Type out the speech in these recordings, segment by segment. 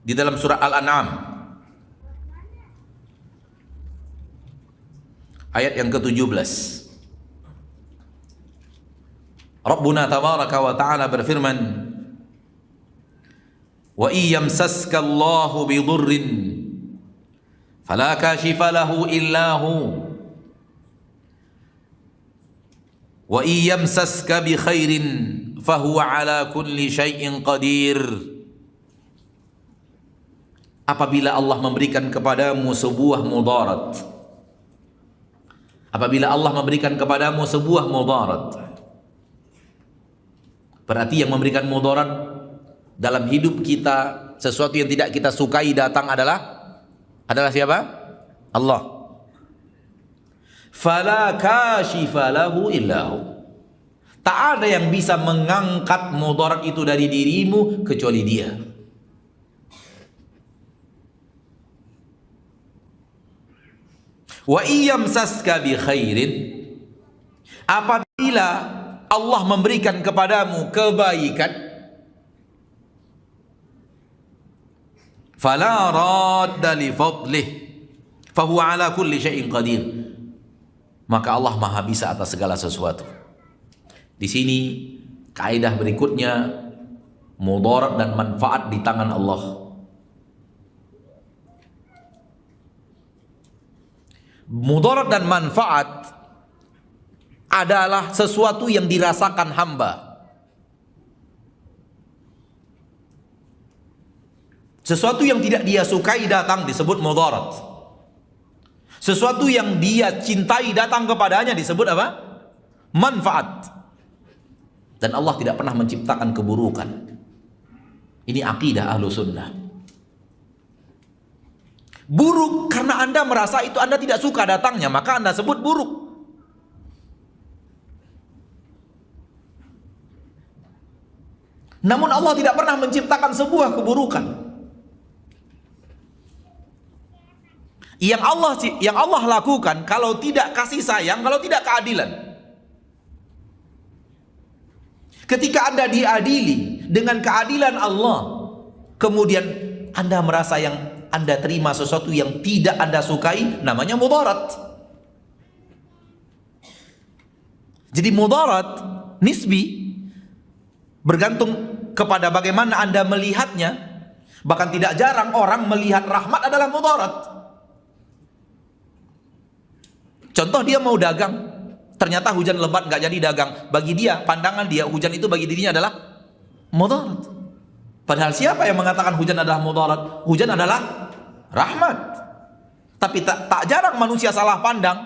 di dalam surah Al-An'am ayat yang ke-17. Rabbuna tabaraka wa ta'ala berfirman, wa iyyamsaska Allahu bidurrin fala kashifa lahu illa hu wa iyyamsaska bi khairin fahuwa ala kulli syai'in qadir. Apabila Allah memberikan kepadamu sebuah mudarat, apabila Allah memberikan kepadamu sebuah mudarat, berarti yang memberikan mudarat dalam hidup kita, sesuatu yang tidak kita sukai datang adalah siapa? Allah. Fala kashifa lahu illahu. Tak ada yang bisa mengangkat mudarat itu dari dirimu kecuali Dia. Wa iyyamsaska bi khairin, apabila Allah memberikan kepadamu kebaikan, fala radda li fadlih fahuwa ala kulli syai'in qadir, maka Allah maha bisa atas segala sesuatu. Di sini kaidah berikutnya, mudarat dan manfaat di tangan Allah. Mudarat dan manfaat adalah sesuatu yang dirasakan hamba, sesuatu yang tidak dia sukai datang disebut mudarat, sesuatu yang dia cintai datang kepadanya disebut apa? Manfaat. Dan Allah tidak pernah menciptakan keburukan. Ini akidah ahlu sunnah. Buruk karena Anda merasa itu Anda tidak suka datangnya, maka Anda sebut buruk. Namun Allah tidak pernah menciptakan sebuah keburukan. Yang Allah lakukan kalau tidak kasih sayang, kalau tidak keadilan. Ketika Anda diadili dengan keadilan Allah, kemudian Anda merasa yang Anda terima sesuatu yang tidak Anda sukai, namanya mudarat. Jadi mudarat nisbi, bergantung kepada bagaimana Anda melihatnya. Bahkan tidak jarang orang melihat rahmat adalah mudarat. Contoh, dia mau dagang, ternyata hujan lebat nggak jadi dagang. Bagi dia, pandangan dia, hujan itu bagi dirinya adalah mudarat. Padahal siapa yang mengatakan hujan adalah mudarat? Hujan adalah rahmat. Tapi tak jarang manusia salah pandang,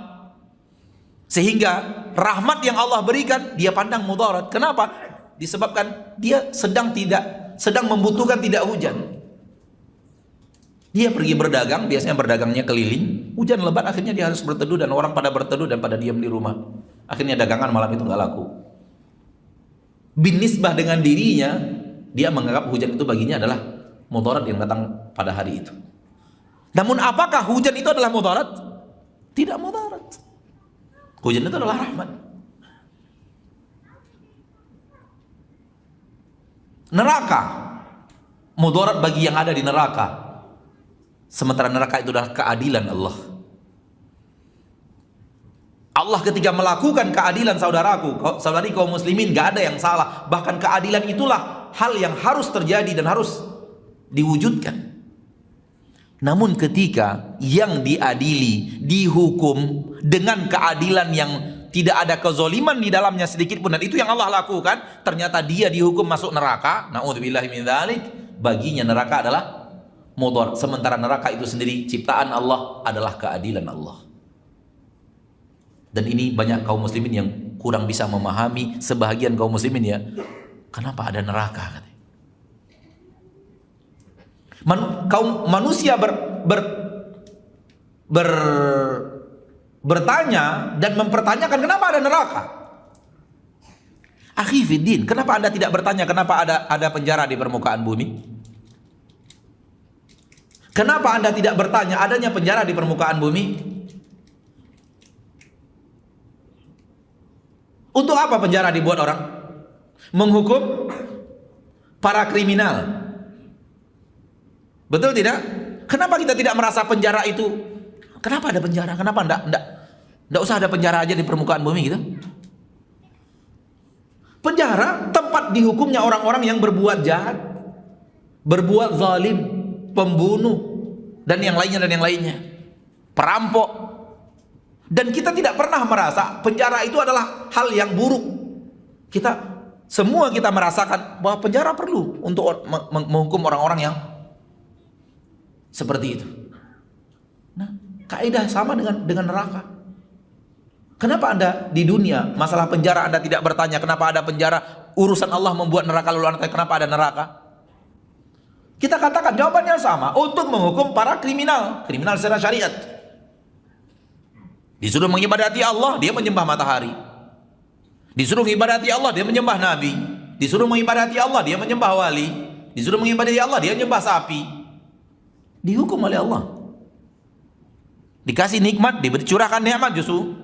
sehingga rahmat yang Allah berikan dia pandang mudarat. Kenapa? Disebabkan dia sedang membutuhkan tidak hujan. Dia pergi berdagang, biasanya berdagangnya keliling, hujan lebat, akhirnya dia harus berteduh, dan orang pada berteduh dan pada diam di rumah. Akhirnya dagangan malam itu nggak laku. Binisbah dengan dirinya, dia menganggap hujan itu baginya adalah mudarat yang datang pada hari itu. Namun apakah hujan itu adalah mudarat? Tidak mudarat. Hujan itu adalah rahmat. Neraka mudarat bagi yang ada di neraka, sementara neraka itu adalah keadilan Allah. Allah ketika melakukan keadilan, saudari kaum muslimin, gak ada yang salah. Bahkan keadilan itulah hal yang harus terjadi dan harus diwujudkan. Namun ketika yang diadili, dihukum dengan keadilan yang tidak ada kezoliman di dalamnya sedikit pun, dan itu yang Allah lakukan, ternyata dia dihukum masuk neraka, na'udzubillahi min dzalik, baginya neraka adalah mudarat. Sementara neraka itu sendiri ciptaan Allah, adalah keadilan Allah. Dan ini banyak kaum muslimin yang kurang bisa memahami. Sebahagian kaum muslimin ya, kenapa ada neraka? Manusia bertanya dan mempertanyakan kenapa ada neraka. Akhi fiddin, kenapa Anda tidak bertanya kenapa ada penjara di permukaan bumi? Kenapa Anda tidak bertanya adanya penjara di permukaan bumi? Untuk apa penjara dibuat orang? Menghukum para kriminal. Betul tidak? Kenapa kita tidak merasa penjara itu? Kenapa ada penjara? Kenapa enggak usah ada penjara aja di permukaan bumi gitu? Penjara tempat dihukumnya orang-orang yang berbuat jahat, berbuat zalim, pembunuh, dan yang lainnya, perampok. Dan kita tidak pernah merasa penjara itu adalah hal yang buruk. Semua kita merasakan bahwa penjara perlu untuk menghukum orang-orang yang seperti itu. Nah, kaidah sama dengan neraka. Kenapa Anda di dunia masalah penjara Anda tidak bertanya kenapa ada penjara? Urusan Allah membuat neraka, lalu Anda tanya kenapa ada neraka? Kita katakan jawabannya sama, untuk menghukum para kriminal secara syariat. Disuruh mengibadati Allah, dia menyembah matahari. Disuruh mengibadati Allah, dia menyembah nabi. Disuruh mengibadati Allah, dia menyembah wali. Disuruh mengibadati Allah, dia menyembah sapi. Dihukum oleh Allah. Dikasih nikmat, dicurahkan nikmat, justru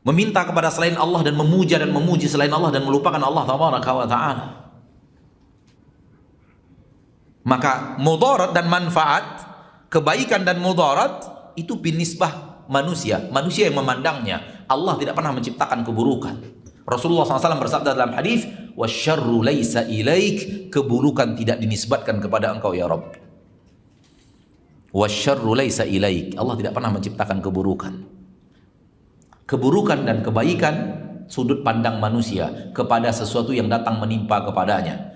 meminta kepada selain Allah dan memuja dan memuji selain Allah dan melupakan Allah tabaraka wa ta'ala. Maka mudarat dan manfaat, kebaikan dan mudarat itu binisbah manusia yang memandangnya. Allah tidak pernah menciptakan keburukan. Rasulullah SAW bersabda dalam hadis, wasyarru laisa ilaik, keburukan tidak dinisbatkan kepada engkau ya Rabb. Wasyarru laisa ilaik, Allah tidak pernah menciptakan keburukan. Keburukan dan kebaikan sudut pandang manusia kepada sesuatu yang datang menimpa kepadanya.